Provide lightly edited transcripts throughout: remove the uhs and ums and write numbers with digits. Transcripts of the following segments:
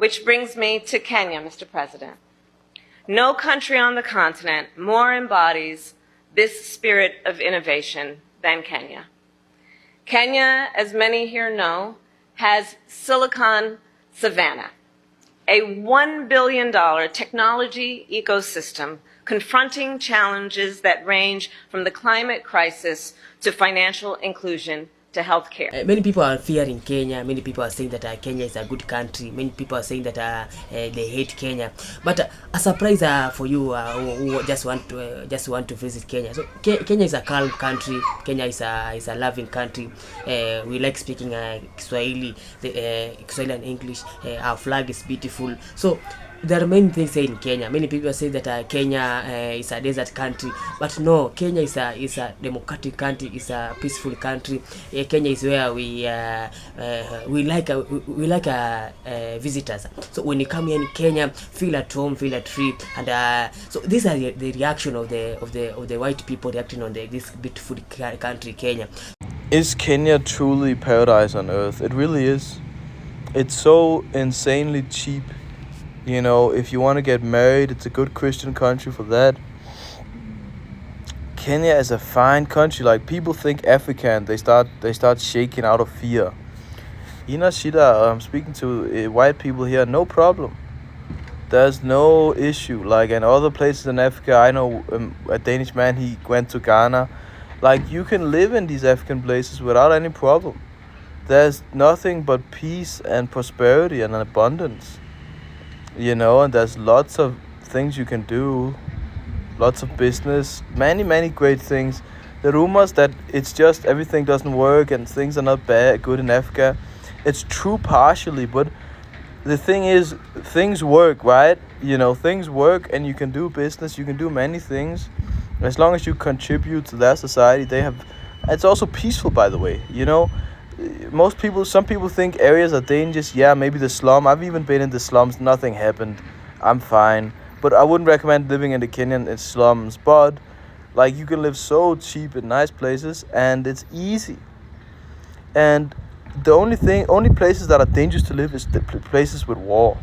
Which brings me to Kenya, Mr. President. No country on the continent more embodies this spirit of innovation than Kenya. Kenya, as many here know, has Silicon Savannah, a $1 billion technology ecosystem confronting challenges that range from the climate crisis to financial inclusion to healthcare. Many people are fearing Kenya. Many people are saying that Kenya is a good country. Many people are saying that they hate Kenya. But a surprise for you who just want to visit Kenya. So Kenya is a calm country. Kenya is a loving country. We like speaking Kiswahili, Kiswahili and English. Our flag is beautiful. So there are many things said in Kenya. Many people say that Kenya is a desert country, but no, Kenya is a democratic country. It's a peaceful country. Kenya is where we like visitors. So when you come here in Kenya, feel at home, feel at free, and so these are the reaction of the white people reacting on this beautiful country, Kenya. Is Kenya truly paradise on earth? It really is. It's so insanely cheap. You know, if you want to get married, it's a good Christian country for that. Kenya is a fine country. Like, people think African, they start shaking out of fear. Ina Shida, I'm speaking to white people here, no problem. There's no issue. Like, in other places in Africa, I know a Danish man, he went to Ghana. Like, you can live in these African places without any problem. There's nothing but peace and prosperity and abundance. You know, and there's lots of things you can do, lots of business, many great things. The rumors that it's just everything doesn't work and things are not good in Africa, it's true partially, but the thing is, things work, right? You know, things work and you can do business, you can do many things. As long as you contribute to that society, it's also peaceful, by the way, you know. Some people think areas are dangerous. Yeah, maybe the slum. I've even been in the slums. Nothing happened. I'm fine. But I wouldn't recommend living in the Kenyan slums. But, like, you can live so cheap in nice places, and it's easy. And the only places that are dangerous to live is the places with war.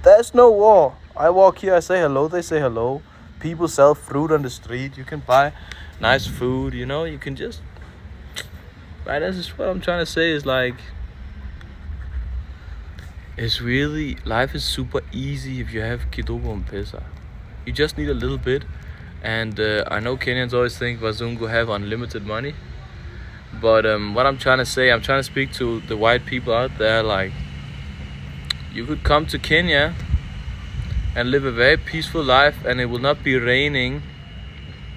There's no war. I walk here, I say hello, they say hello. People sell fruit on the street. You can buy nice food, you know. You can just... Right, that's just what I'm trying to say is, like, it's really, life is super easy if you have kidogo and pesa. You just need a little bit. And I know Kenyans always think Wazungu have unlimited money. But what I'm trying to speak to the white people out there, like, you could come to Kenya and live a very peaceful life, and it will not be raining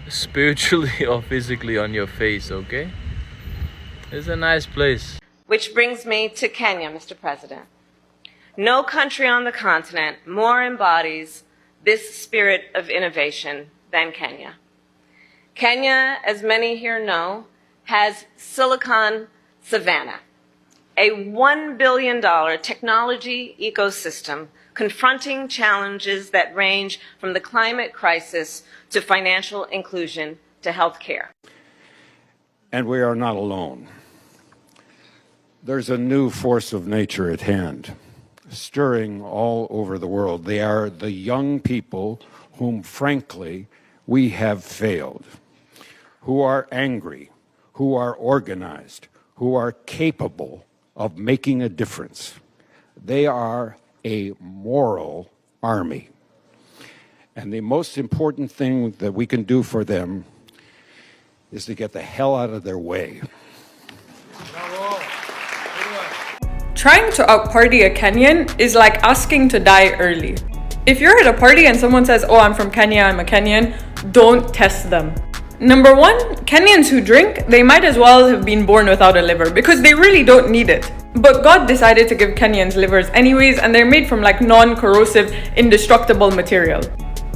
spiritually or physically on your face, okay? It's a nice place. Which brings me to Kenya, Mr. President. No country on the continent more embodies this spirit of innovation than Kenya. Kenya, as many here know, has Silicon Savannah, a $1 billion technology ecosystem confronting challenges that range from the climate crisis to financial inclusion to healthcare. And we are not alone. There's a new force of nature at hand, stirring all over the world. They are the young people whom, frankly, we have failed, who are angry, who are organized, who are capable of making a difference. They are a moral army. And the most important thing that we can do for them is to get the hell out of their way. Trying to out-party a Kenyan is like asking to die early. If you're at a party and someone says, "Oh, I'm from Kenya, I'm a Kenyan," don't test them. Number one, Kenyans who drink, they might as well have been born without a liver because they really don't need it. But God decided to give Kenyans livers anyways, and they're made from like non-corrosive, indestructible material.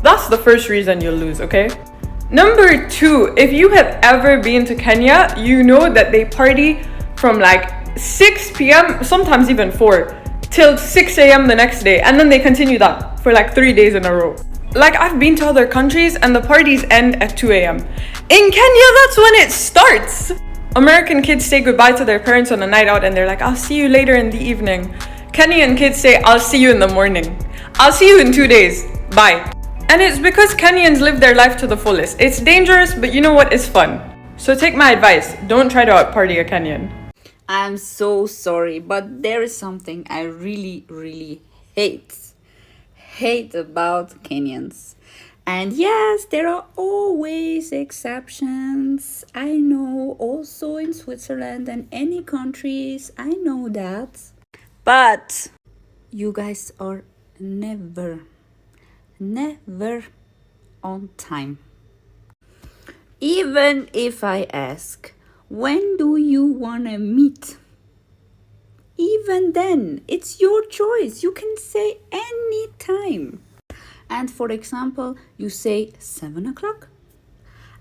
That's the first reason you'll lose, okay? Number two, if you have ever been to Kenya, you know that they party from like 6 p.m., sometimes even 4, till 6 a.m. the next day, and then they continue that for like 3 days in a row. Like, I've been to other countries and the parties end at 2 a.m. In Kenya, that's when it starts. American kids say goodbye to their parents on a night out and they're like, "I'll see you later in the evening." Kenyan kids say, I'll see you in the morning. I'll see you in 2 days. Bye. And it's because Kenyans live their life to the fullest. It's dangerous, but you know what? It's fun. So take my advice. Don't try to out-party a Kenyan. I'm so sorry, but there is something I really, really hate about Kenyans. And yes, there are always exceptions. I know, also in Switzerland and any countries, I know that. But you guys are never on time. Even if I ask, when do you wanna meet? Even then, it's your choice. You can say any time. And for example, you say 7 o'clock.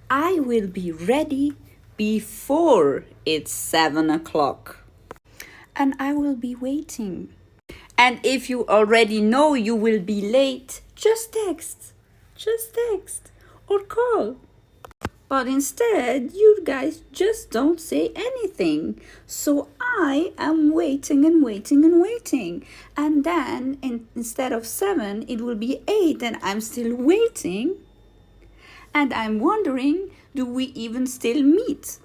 I will be ready before it's 7 o'clock. And I will be waiting. And if you already know you will be late, just text or call. But instead, you guys just don't say anything. So I am waiting and waiting and waiting. And then instead of 7, it will be 8 and I'm still waiting. And I'm wondering, do we even still meet?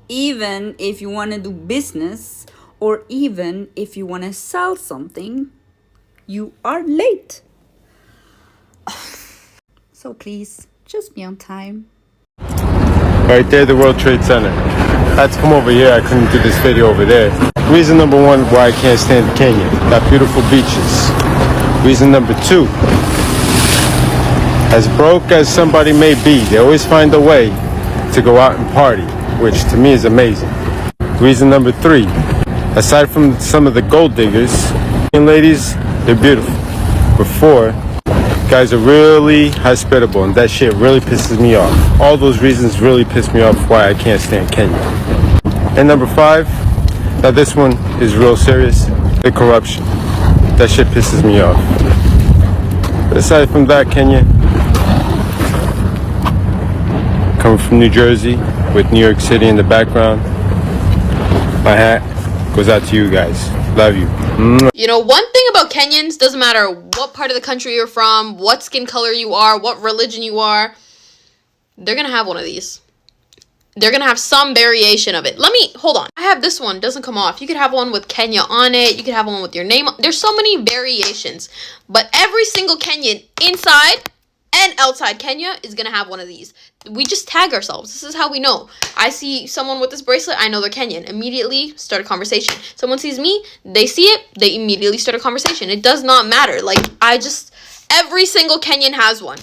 Even if you want to do business or even if you want to sell something, you are late. So please, just be on time. Right there, the World Trade Center. I had to come over here. I couldn't do this video over there. Reason number 1 why I can't stand Kenya. Got beautiful beaches. Reason number 2. As broke as somebody may be, they always find a way to go out and party, which to me is amazing. Reason number 3. Aside from some of the gold diggers, Kenyan ladies, they're beautiful. But 4, guys are really hospitable, and that shit really pisses me off. All those reasons really piss me off why I can't stand Kenya. And number 5, now this one is real serious, the corruption. That shit pisses me off. But aside from that, Kenya, coming from New Jersey with New York City in the background, my hat goes out to you guys. Love you. You know, one thing about Kenyans, doesn't matter what part of the country you're from, what skin color you are, what religion you are, they're gonna have one of these. They're gonna have some variation of it. Hold on. I have this one, doesn't come off. You could have one with Kenya on it. You could have one with your name. There's so many variations. But every single Kenyan inside and outside Kenya is gonna have one of these. We just tag ourselves. This is how we know. I see someone with this bracelet, I know they're Kenyan. Immediately start a conversation. Someone sees me, they see it, they immediately start a conversation. It does not matter. Every single Kenyan has one.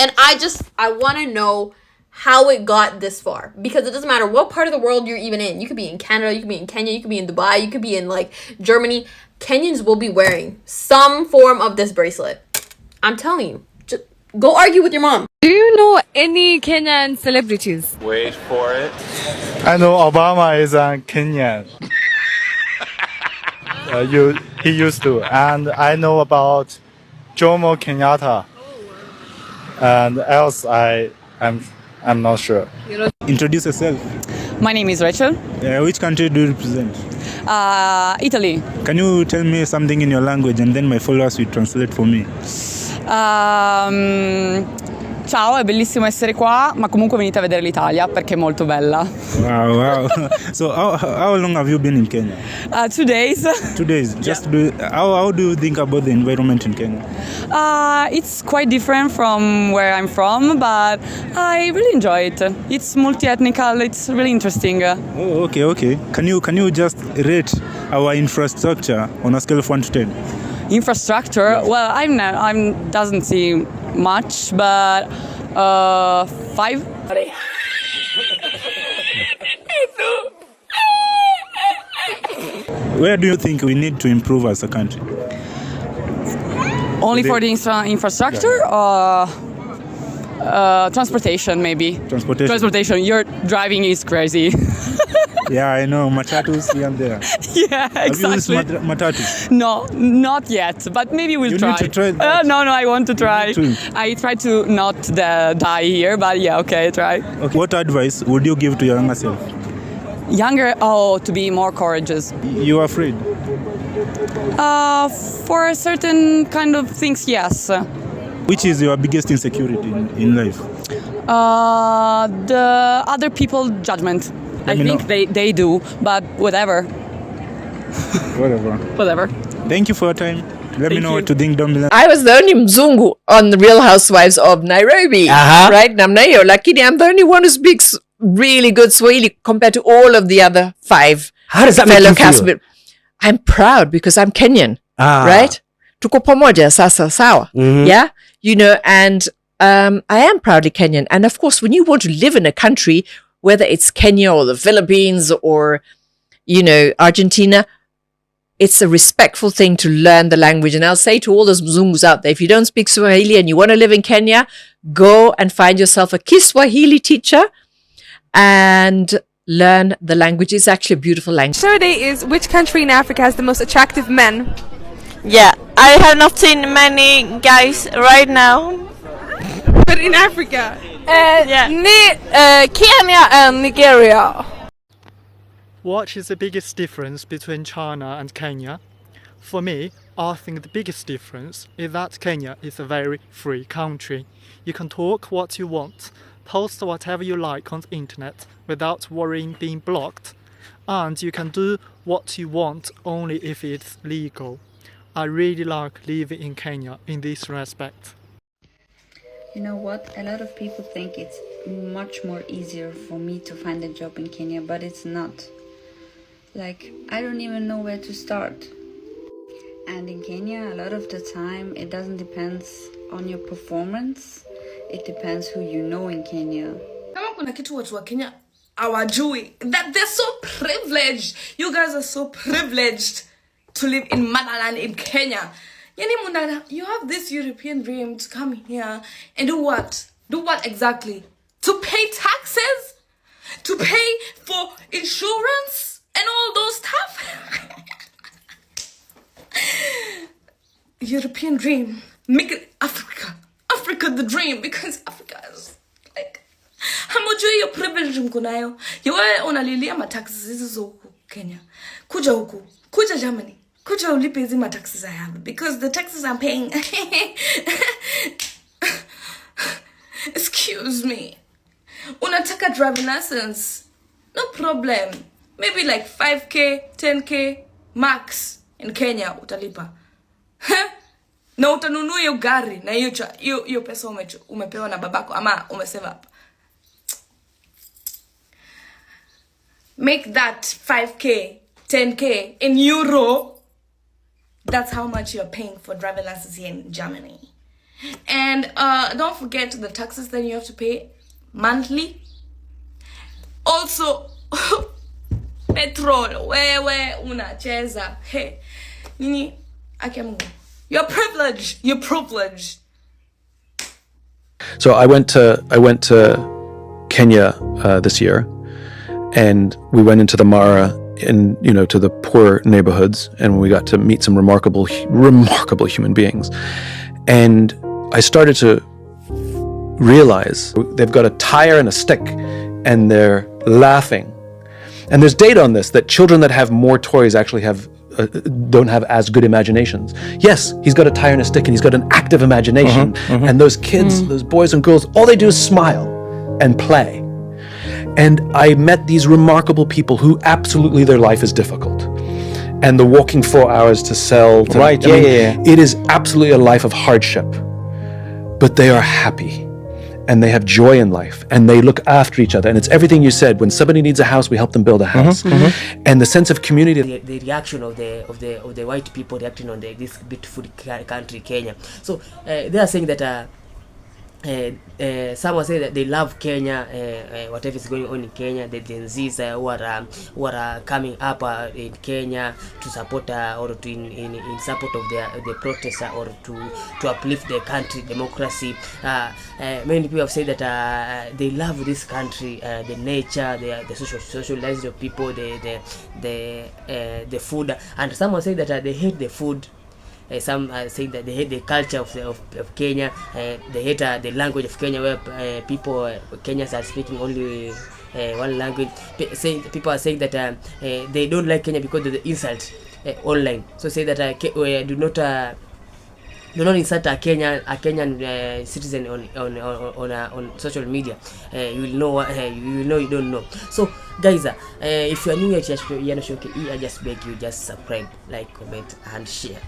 And I want to know how it got this far. Because it doesn't matter what part of the world you're even in. You could be in Canada, you could be in Kenya, you could be in Dubai, you could be in Germany. Kenyans will be wearing some form of this bracelet. I'm telling you. Just go argue with your mom. Do you know any Kenyan celebrities? Wait for it. I know Obama is a Kenyan. He used to. And I know about Jomo Kenyatta. And else I'm not sure. Introduce yourself. My name is Rachel. Which country do you represent? Italy. Can you tell me something in your language and then my followers will translate for me? Ciao, è bellissimo essere qua, ma comunque venite a vedere l'Italia perché è molto bella. Wow. So how long have you been in Kenya? 2 days. 2 days. How do you think about the environment in Kenya? It's quite different from where I'm from, but I really enjoy it. It's multi-ethnical. It's really interesting. Oh, okay. Can you just rate our infrastructure on a scale of 1 to 10? Infrastructure? Yes. Well, I'm doesn't seem much, but 5. Where do you think we need to improve as a country? Only for the infrastructure, or transportation maybe. Transportation. Your driving is crazy. Yeah, I know. Matatus here and there. Yeah, exactly. Have you used matatus? No, not yet, but maybe we'll try. You need to try that. No, I want to try. To. I try to not die here, but yeah, okay, try. Okay. What advice would you give to your younger self? To be more courageous. You are afraid? For certain kind of things, yes. Which is your biggest insecurity in life? The other people judgment. I me think know. they do, but whatever. Whatever. Whatever. Thank you for your time. Let me Thank know you. what to think down below. I was the only Mzungu on the Real Housewives of Nairobi, right? Namna hiyo, lakini I'm the only one who speaks really good Swahili compared to all of the other 5 How does that make fellow you feel? castmates. I'm proud because I'm Kenyan, right? Tuko pamoja sasa sawa, yeah? You know, and I am proudly Kenyan. And of course, when you want to live in a country, whether it's Kenya or the Philippines or, you know, Argentina, it's a respectful thing to learn the language. And I'll say to all those Mzungus out there, if you don't speak Swahili and you want to live in Kenya, go and find yourself a Kiswahili teacher and learn the language. It's actually a beautiful language. Today is which country in Africa has the most attractive men? Yeah, I have not seen many guys right now. But in Africa? Yeah. Kenya and Nigeria. What is the biggest difference between China and Kenya? For me, I think the biggest difference is that Kenya is a very free country. You can talk what you want, post whatever you like on the internet without worrying being blocked, and you can do what you want only if it's legal. I really like living in Kenya in this respect. You know what? A lot of people think it's much more easier for me to find a job in Kenya, but it's not. Like, I don't even know where to start. And in Kenya, a lot of the time, it doesn't depend on your performance. It depends who you know in Kenya. Kama kuna kitu watu wa Kenya hawajui, that they're so privileged. You guys are so privileged to live in motherland in Kenya. Yani muna, you have this European dream to come here and do what? Do what exactly? To pay taxes? To pay for insurance? And all those stuff. European dream. Make it Africa. Africa the dream. Because Africa is like, hamujui your privilege mkunayo. Yewe unalilia mataxes hizo huku Kenya. Kuja huku. Kuja Germany. Kuja ulipe hizi mataxes I have. Because the taxes I'm paying. Excuse me. Unataka driving license. No problem. Maybe like 5k, 10k max in Kenya utalipa. Na utanunua hiyo gari na hiyo pesa umepewa na babako ama umesave up. Make that 5k, 10k in euro. That's how much you're paying for driving license here in Germany. And don't forget the taxes that you have to pay monthly. Also, petrol, wewe unacheza. Hey, nini? Akiamungu. You're privileged. You're privileged. So I went to Kenya this year, and we went into the Mara and to the poor neighborhoods, and we got to meet some remarkable human beings. And I started to realize they've got a tire and a stick, and they're laughing. And there's data on this, that children that have more toys actually don't have as good imaginations. Yes, he's got a tire and a stick and he's got an active imagination. And those kids, those boys and girls, all they do is smile and play. And I met these remarkable people who absolutely their life is difficult. And the walking 4 hours to sell. It is absolutely a life of hardship. But they are happy. And they have joy in life, and they look after each other, and it's everything you said. When somebody needs a house, we help them build a house, and the sense of community. The reaction of the white people reacting on this beautiful country, Kenya. So they are saying that someone say that they love Kenya, whatever is going on in Kenya, the Gen Zs who are coming up in Kenya to support or to in support of the protest or to uplift the country, democracy. Many people have said that they love this country, the nature, the social lives of people, the food, and someone say that they hate the food. Some say that they hate the culture of Kenya. They hate the language of Kenya, where Kenyans are speaking only one language. People are saying that they don't like Kenya because of the insult. online. So say that do not insert a Kenyan citizen on social media. You will know you don't know. So guys, if you are new at Yano Show, I just beg you, just subscribe, like, comment, and share.